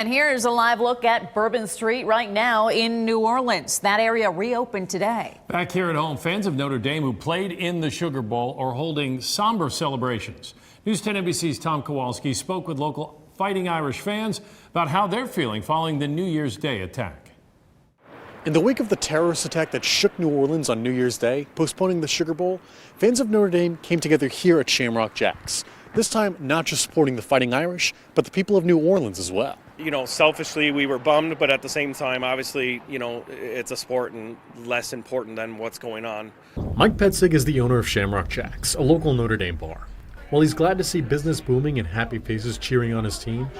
And here's a live look at Bourbon Street right now in New Orleans. That area reopened today. Back here at home, fans of Notre Dame who played in the Sugar Bowl are holding somber celebrations. News 10 NBC's Tom Kowalski spoke with local Fighting Irish fans about how they're feeling following the New Year's Day attack. In the wake of the terrorist attack that shook New Orleans on New Year's Day, postponing the Sugar Bowl, fans of Notre Dame came together here at Shamrock Jacks. This time, not just supporting the Fighting Irish, but the people of New Orleans as well. You know, selfishly, we were bummed, but at the same time, obviously, you know, it's a sport and less important than what's going on. Mike Petzig is the owner of Shamrock Jacks, a local Notre Dame bar. While he's glad to see business booming and happy faces cheering on his team,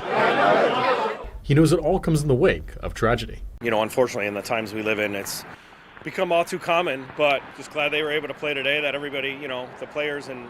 he knows it all comes in the wake of tragedy. You know, unfortunately, in the times we live in, it's become all too common, but just glad they were able to play today, that everybody, you know, the players and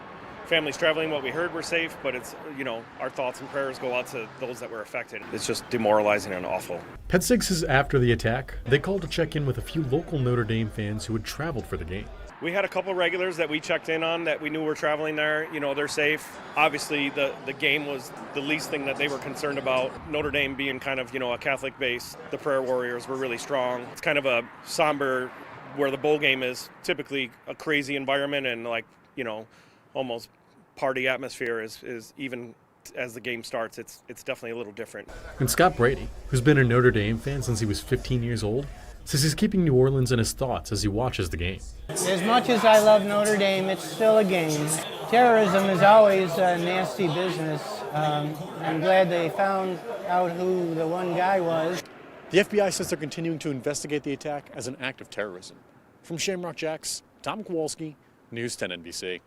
families traveling, what we heard were safe, but it's, you know, our thoughts and prayers go out to those that were affected. It's just demoralizing and awful. Petzig says after the attack, they called to check in with a few local Notre Dame fans who had traveled for the game. We had a couple regulars that we checked in on that we knew were traveling there. You know, they're safe. Obviously, the game was the least thing that they were concerned about. Notre Dame being kind of, you know, a Catholic base, the prayer warriors were really strong. It's kind of a somber, where the bowl game is typically a crazy environment and, like, you know, almost party atmosphere is even as the game starts, it's definitely a little different. And Scott Brady, who's been a Notre Dame fan since he was 15 years old, says he's keeping New Orleans in his thoughts as he watches the game. As much as I love Notre Dame, it's still a game. Terrorism is always a nasty business. I'm glad they found out who the one guy was. The FBI says they're continuing to investigate the attack as an act of terrorism. From Shamrock Jacks, Tom Kowalski, News 10 NBC.